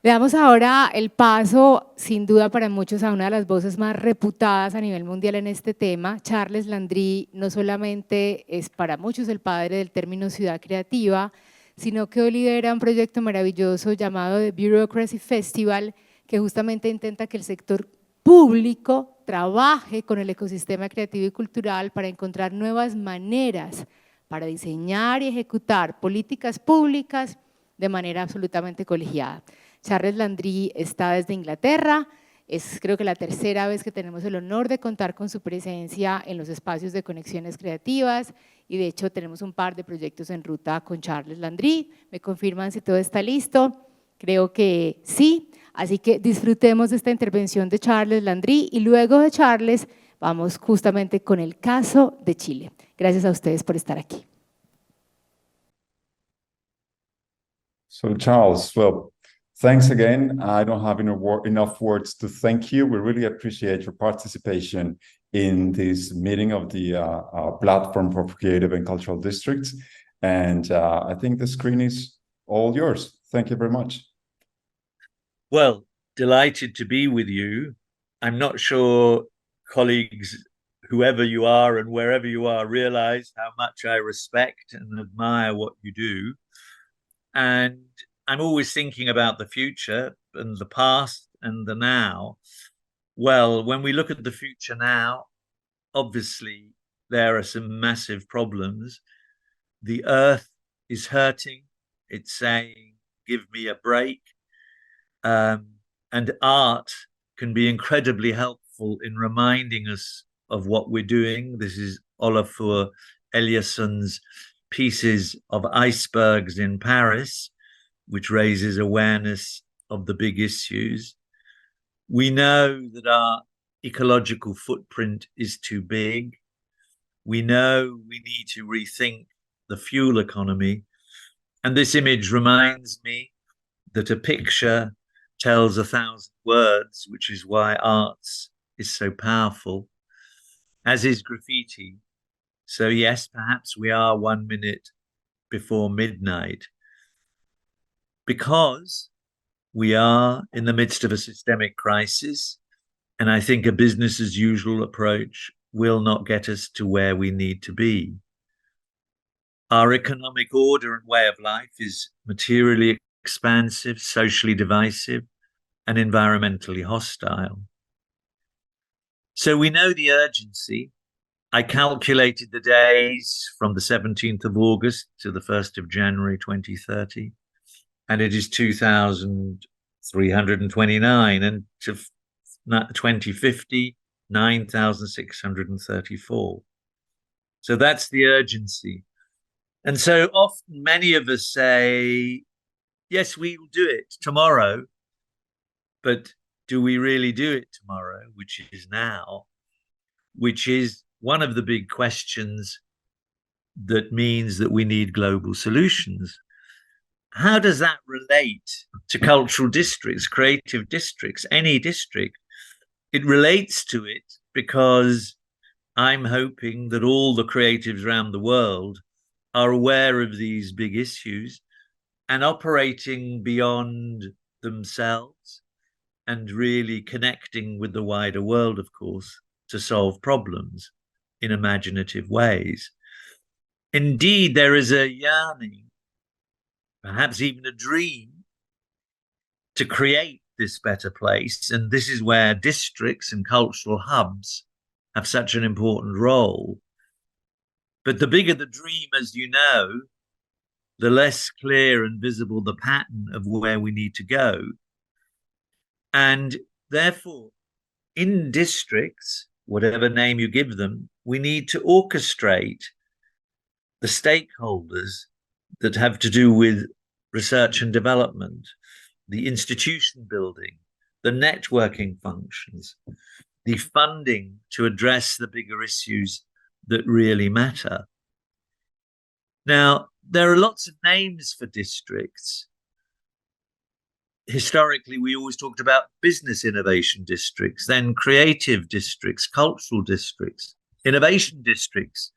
Le damos ahora el paso, sin duda para muchos, a una de las voces más reputadas a nivel mundial en este tema. Charles Landry no solamente es para muchos el padre del término ciudad creativa, sino que hoy lidera un proyecto maravilloso llamado The Bureaucracy Festival, que justamente intenta que el sector público trabaje con el ecosistema creativo y cultural para encontrar nuevas maneras para diseñar y ejecutar políticas públicas de manera absolutamente colegiada. Charles Landry está desde Inglaterra, es creo que la tercera vez que tenemos el honor de contar con su presencia en los espacios de Conexiones Creativas y de hecho tenemos un par de proyectos en ruta con Charles Landry. ¿Me confirman si todo está listo? Creo que sí, así que disfrutemos de esta intervención de Charles Landry y luego de Charles vamos justamente con el caso de Chile. Gracias a ustedes por estar aquí. So Charles, well, thanks again. I don't have enough words to thank you. We really appreciate your participation in this meeting of the Platform for Creative and Cultural Districts. And I think the screen is all yours. Thank you very much. Well, delighted to be with you. I'm not sure colleagues, whoever you are and wherever you are, realize how much I respect and admire what you do. And I'm always thinking about the future and the past and the now. Well, when we look at the future now, obviously there are some massive problems. The earth is hurting. It's saying, give me a break. And art can be incredibly helpful in reminding us of what we're doing. This is Olafur Eliasson's pieces of icebergs in Paris, which raises awareness of the big issues. We know that our ecological footprint is too big. We know we need to rethink the fuel economy. And this image reminds me that a picture tells 1,000 words, which is why arts is so powerful, as is graffiti. So yes, perhaps we are 1 minute before midnight because we are in the midst of a systemic crisis. And I think a business as usual approach will not get us to where we need to be. Our economic order and way of life is materially expansive, socially divisive, and environmentally hostile. So we know the urgency. I calculated the days from the 17th of August to the 1st of January 2030, and it is 2,329, and to 2050, 9,634. So that's the urgency. And so often many of us say, yes, we will do it tomorrow, but do we really do it tomorrow, which is now, which is one of the big questions that means that we need global solutions. How does that relate to cultural districts, creative districts, any district? It relates to it because I'm hoping that all the creatives around the world are aware of these big issues and operating beyond themselves and really connecting with the wider world, of course, to solve problems in imaginative ways. Indeed, there is a yearning, perhaps even a dream, to create this better place. And this is where districts and cultural hubs have such an important role. But the bigger the dream, as you know, the less clear and visible the pattern of where we need to go. And therefore, in districts, whatever name you give them, we need to orchestrate the stakeholders that have to do with research and development, the institution building, the networking functions, the funding to address the bigger issues that really matter. Now, there are lots of names for districts. Historically, we always talked about business innovation districts, then creative districts, cultural districts, innovation districts,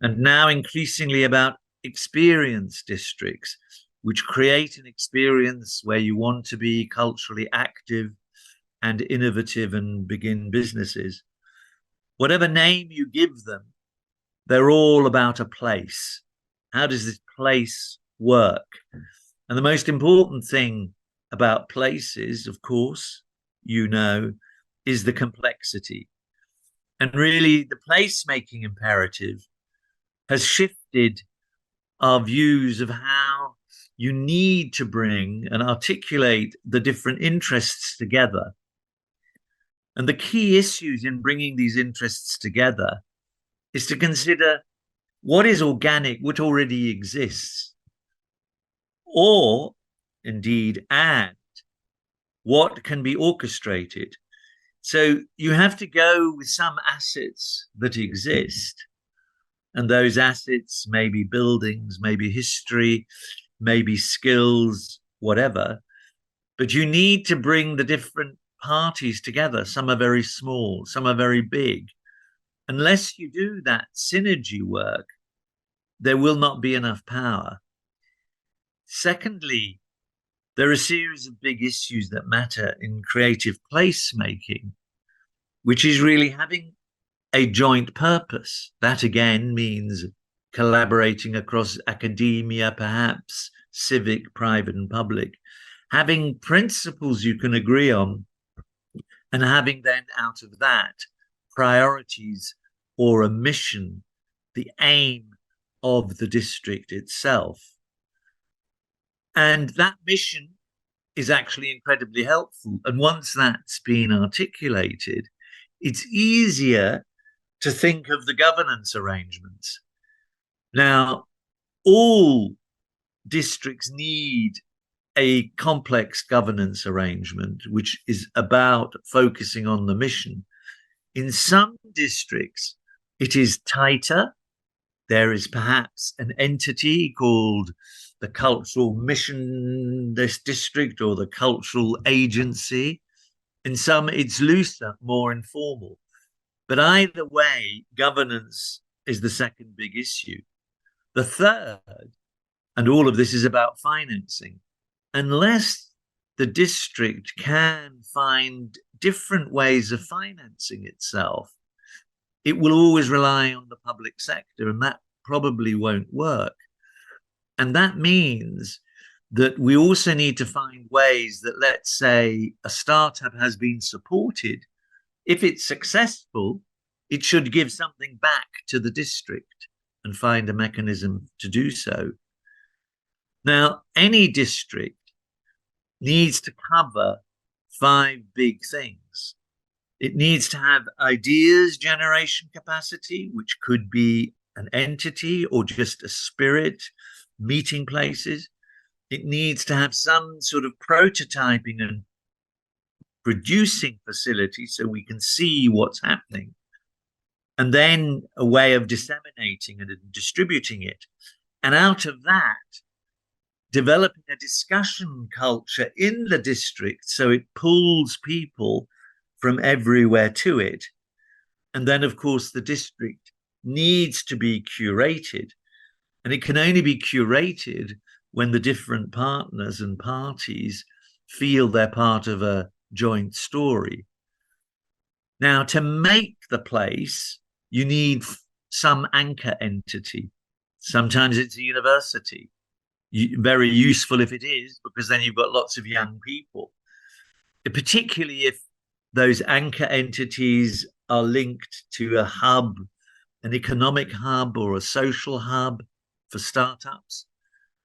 and now increasingly about experience districts, which create an experience where you want to be culturally active and innovative and begin businesses. Whatever name you give them, they're all about a place. How does this place work? And the most important thing about places, of course, you know, is the complexity. And really, the placemaking imperative has shifted our views of how you need to bring and articulate the different interests together. And the key issues in bringing these interests together is to consider what is organic, what already exists, or indeed, and what can be orchestrated. So you have to go with some assets that exist, and those assets may be buildings, maybe history, maybe skills, whatever, but you need to bring the different parties together. Some are very small, some are very big. Unless you do that synergy work, there will not be enough power. Secondly, there are a series of big issues that matter in creative placemaking, which is really having a joint purpose. That again means collaborating across academia, perhaps civic, private, and public, having principles you can agree on, and having then out of that priorities or a mission, the aim of the district itself. And that mission is actually incredibly helpful. And once that's been articulated, it's easier to think of the governance arrangements. Now, all districts need a complex governance arrangement, which is about focusing on the mission. In some districts, it is tighter. There is perhaps an entity called the cultural mission, this district, or the cultural agency. In some, it's looser, more informal. But either way, governance is the second big issue. The third, and all of this is about financing. Unless the district can find different ways of financing itself, it will always rely on the public sector, and that probably won't work. And that means that we also need to find ways that, let's say, a startup has been supported. If it's successful, it should give something back to the district and find a mechanism to do so. Now, any district needs to cover 5 big things. It needs to have ideas generation capacity, which could be an entity or just a spirit, meeting places. It needs to have some sort of prototyping and producing facility so we can see what's happening. And then a way of disseminating and distributing it. And out of that, developing a discussion culture in the district so it pulls people from everywhere to it. And then, of course, the district needs to be curated. And it can only be curated when the different partners and parties feel they're part of a joint story. Now, to make the place, you need some anchor entity. Sometimes it's a university. Very useful if it is, because then you've got lots of young people, particularly if those anchor entities are linked to a hub, an economic hub or a social hub for startups.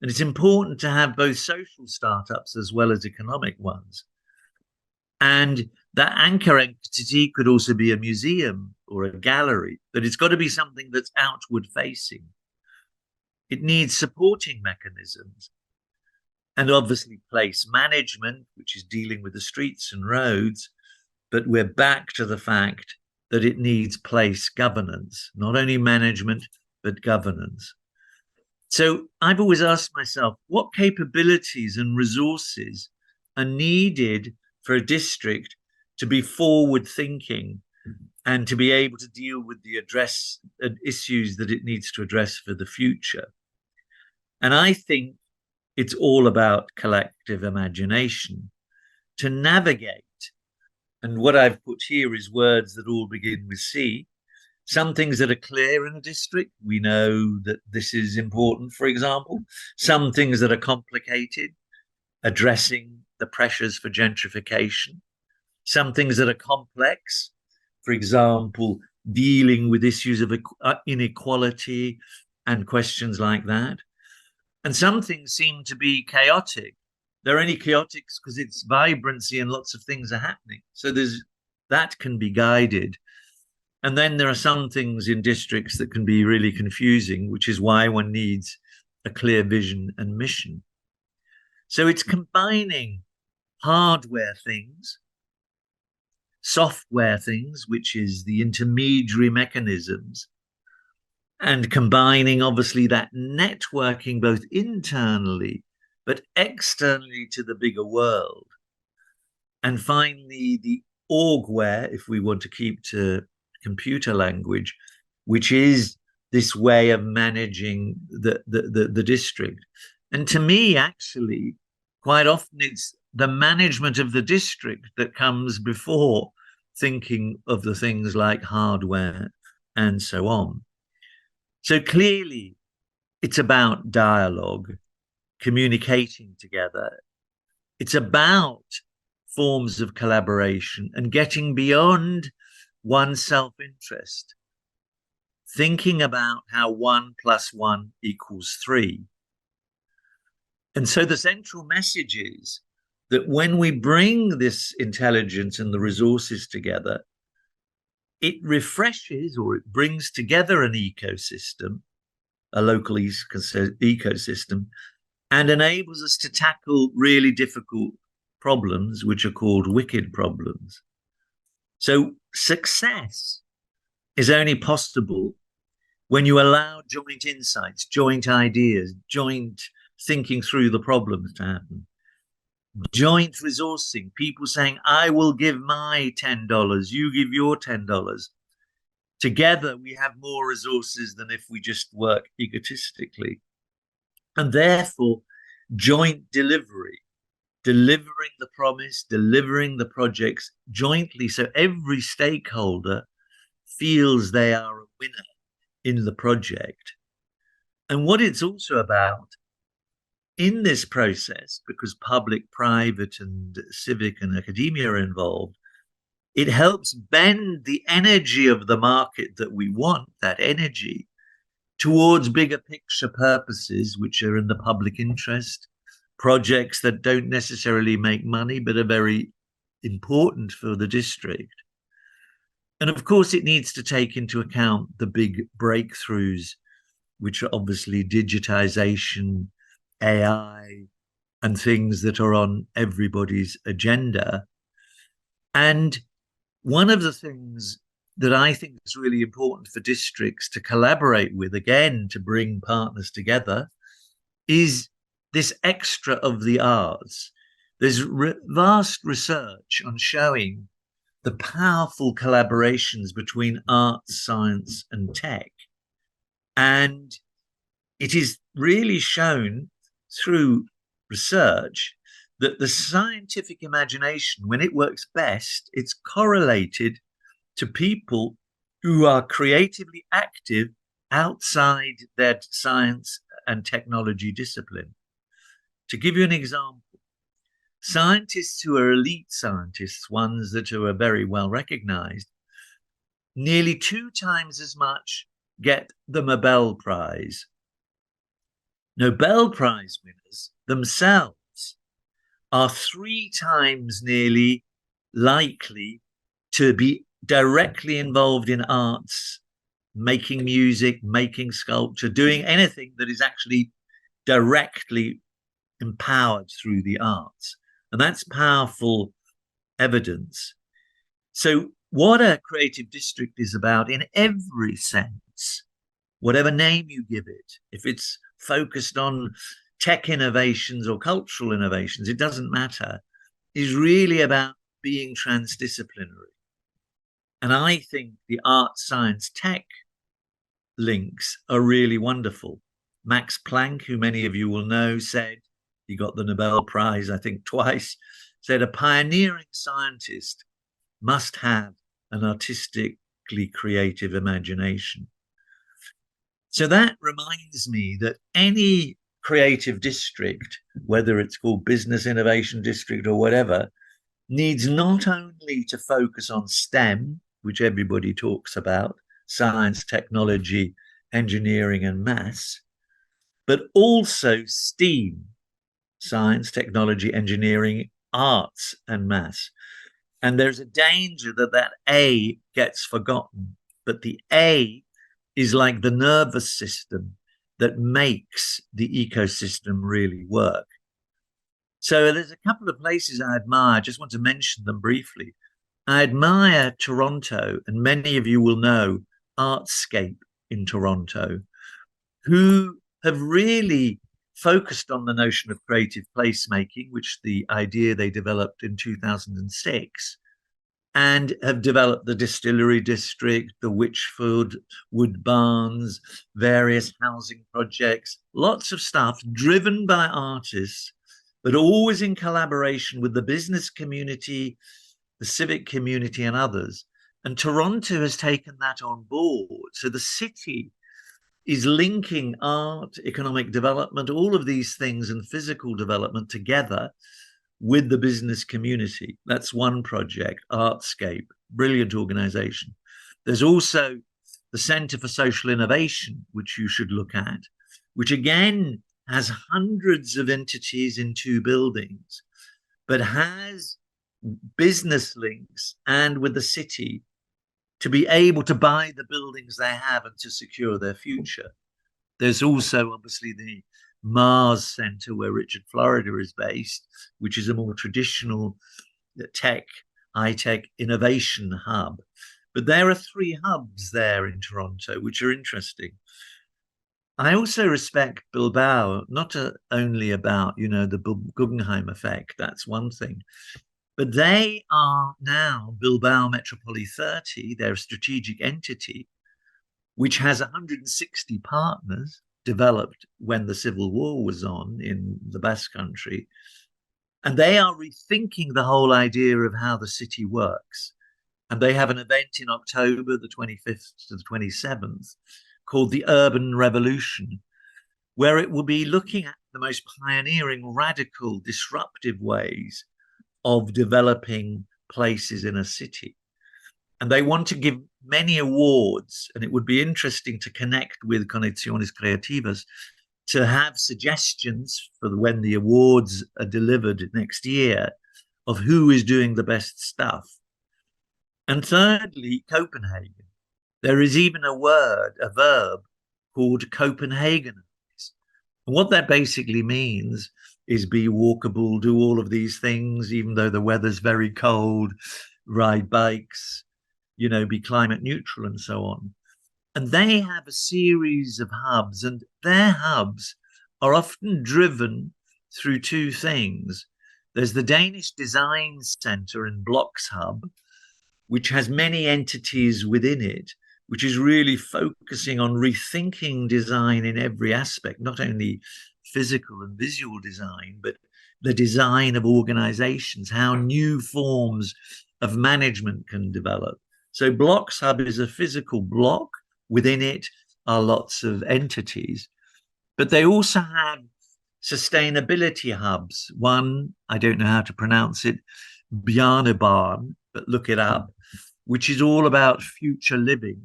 And it's important to have both social startups as well as economic ones. And that anchor entity could also be a museum or a gallery, but it's got to be something that's outward facing. It needs supporting mechanisms, and obviously place management, which is dealing with the streets and roads. But we're back to the fact that it needs place governance, not only management, but governance. So I've always asked myself, what capabilities and resources are needed for a district to be forward thinking and to be able to deal with the issues that it needs to address for the future? And I think it's all about collective imagination to navigate. And what I've put here is words that all begin with C. Some things that are clear in a district, we know that this is important, for example. Some things that are complicated, addressing the pressures for gentrification. Some things that are complex, for example, dealing with issues of inequality and questions like that. And some things seem to be chaotic. They're only chaotic because it's vibrancy and lots of things are happening. So that can be guided. And then there are some things in districts that can be really confusing, which is why one needs a clear vision and mission. So it's combining hardware things, software things, which is the intermediary mechanisms, and combining obviously that networking both internally but externally to the bigger world. And finally, the orgware, if we want to keep to computer language, which is this way of managing the district. And to me, actually, quite often it's the management of the district that comes before thinking of the things like hardware and so on. So clearly, it's about dialogue, communicating together. It's about forms of collaboration and getting beyond one's self-interest, thinking about how 1 + 1 = 3. And so the central message is that when we bring this intelligence and the resources together, it refreshes or it brings together an ecosystem, a local ecosystem, and enables us to tackle really difficult problems, which are called wicked problems. So success is only possible when you allow joint insights, joint ideas, joint thinking through the problems to happen. Joint resourcing, people saying, I will give my $10, you give your $10. Together, we have more resources than if we just work egotistically. And therefore, joint delivery, delivering the promise, delivering the projects jointly, so every stakeholder feels they are a winner in the project. And what it's also about in this process, because public, private, and civic and academia are involved, it helps bend the energy of the market that we want, that energy, towards bigger picture purposes, which are in the public interest, projects that don't necessarily make money, but are very important for the district. And of course, it needs to take into account the big breakthroughs, which are obviously digitization, AI, and things that are on everybody's agenda. And one of the things that I think is really important for districts to collaborate with, again, to bring partners together, is this extra of the arts. There's vast research on showing the powerful collaborations between arts, science, and tech. And it is really shown through research that the scientific imagination, when it works best, it's correlated to people who are creatively active outside their science and technology discipline. To give you an example, scientists who are elite scientists, ones that are very well recognized, nearly 2 times as much get the Nobel Prize. Nobel Prize winners themselves are 3 times nearly likely to be directly involved in arts, making music, making sculpture, doing anything that is actually directly empowered through the arts. And that's powerful evidence. So what a creative district is about in every sense, whatever name you give it, if it's focused on tech innovations or cultural innovations, it doesn't matter, is really about being transdisciplinary. And I think the art, science, tech links are really wonderful. Max Planck, who many of you will know, said, he got the Nobel Prize, I think, twice, said a pioneering scientist must have an artistically creative imagination. So that reminds me that any creative district, whether it's called Business Innovation District or whatever, needs not only to focus on STEM, which everybody talks about, science, technology, engineering, and maths, but also STEAM, science, technology, engineering, arts, and maths. And there's a danger that that A gets forgotten, but the A is like the nervous system that makes the ecosystem really work. So there's a couple of places I admire. I just want to mention them briefly. I admire Toronto, and many of you will know Artscape in Toronto, who have really focused on the notion of creative placemaking, which the idea they developed in 2006, and have developed the Distillery District, the Witchfoot, Wood Barns, various housing projects, lots of stuff driven by artists, but always in collaboration with the business community, the civic community, and others. And Toronto has taken that on board. So the city is linking art, economic development, all of these things, and physical development together with the business community. That's one project, Artscape, brilliant organization. There's also the Center for Social Innovation, which you should look at, which again has hundreds of entities in 2 buildings, but has business links and with the city to be able to buy the buildings they have and to secure their future. There's also obviously the Mars Center, where Richard Florida is based, which is a more traditional tech, high-tech innovation hub. But there are 3 hubs there in Toronto, which are interesting. I also respect Bilbao, not only about, the Guggenheim effect, that's one thing, but they are now Bilbao Metropoli 30, their strategic entity, which has 160 partners developed when the civil war was on in the Basque Country. And they are rethinking the whole idea of how the city works. And they have an event in October, the 25th to the 27th, called the Urban Revolution, where it will be looking at the most pioneering, radical, disruptive ways of developing places in a city. And they want to give many awards, and it would be interesting to connect with Conexiones Creativas to have suggestions for when the awards are delivered next year of who is doing the best stuff. And thirdly, Copenhagen. There is even a verb called Copenhagenize. And what that basically means is be walkable, do all of these things, even though the weather's very cold, ride bikes, be climate neutral and so on. And they have a series of hubs, and their hubs are often driven through 2 things. There's the Danish Design Center in Blocks Hub, which has many entities within it, which is really focusing on rethinking design in every aspect, not only physical and visual design, but the design of organizations, how new forms of management can develop. So Blocks Hub is a physical block. Within it are lots of entities, but they also have sustainability hubs. One, I don't know how to pronounce it, Bjarnebarn, but look it up, which is all about future living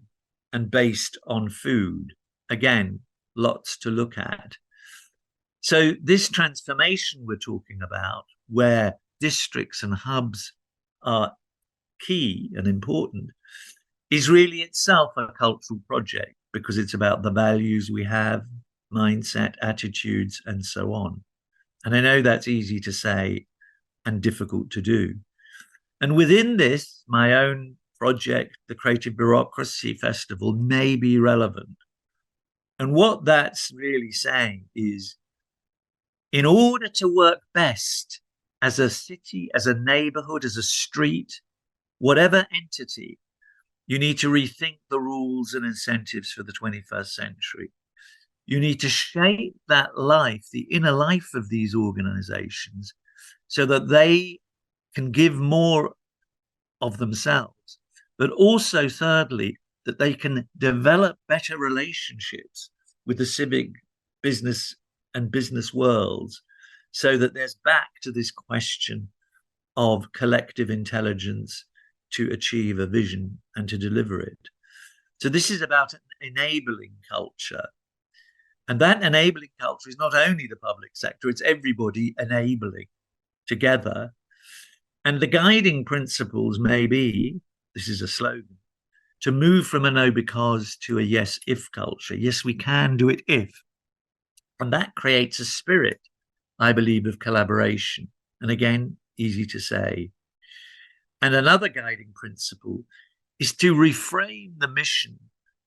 and based on food. Again, lots to look at. So this transformation we're talking about, where districts and hubs are key and important, is really itself a cultural project, because it's about the values we have, mindset, attitudes, and so on. And I know that's easy to say and difficult to do. And within this, my own project, the Creative Bureaucracy Festival, may be relevant. And what that's really saying is, in order to work best as a city, as a neighborhood, as a street, whatever entity, you need to rethink the rules and incentives for the 21st century. You need to shape that life, the inner life of these organizations, so that they can give more of themselves. But also, thirdly, that they can develop better relationships with the civic, business, and business worlds, so that there's back to this question of collective intelligence to achieve a vision and to deliver it. So this is about an enabling culture. And that enabling culture is not only the public sector, it's everybody enabling together. And the guiding principles may be, this is a slogan, to move from a no because to a yes if culture. Yes, we can do it if. And that creates a spirit, I believe, of collaboration. And again, easy to say. And another guiding principle is to reframe the mission,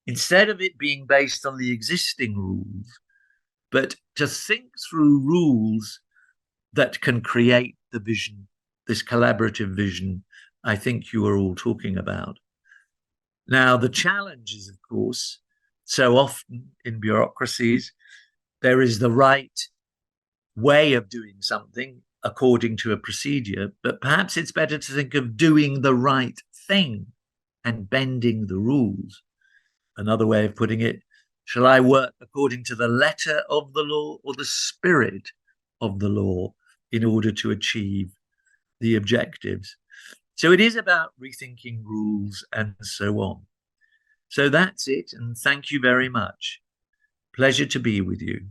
instead of it being based on the existing rules, but to think through rules that can create the vision, this collaborative vision I think you are all talking about. Now, the challenge is, of course, so often in bureaucracies, there is the right way of doing something according to a procedure, but perhaps it's better to think of doing the right thing and bending the rules. Another way of putting it, shall I work according to the letter of the law or the spirit of the law in order to achieve the objectives? So it is about rethinking rules and so on. So that's it, and thank you very much. Pleasure to be with you.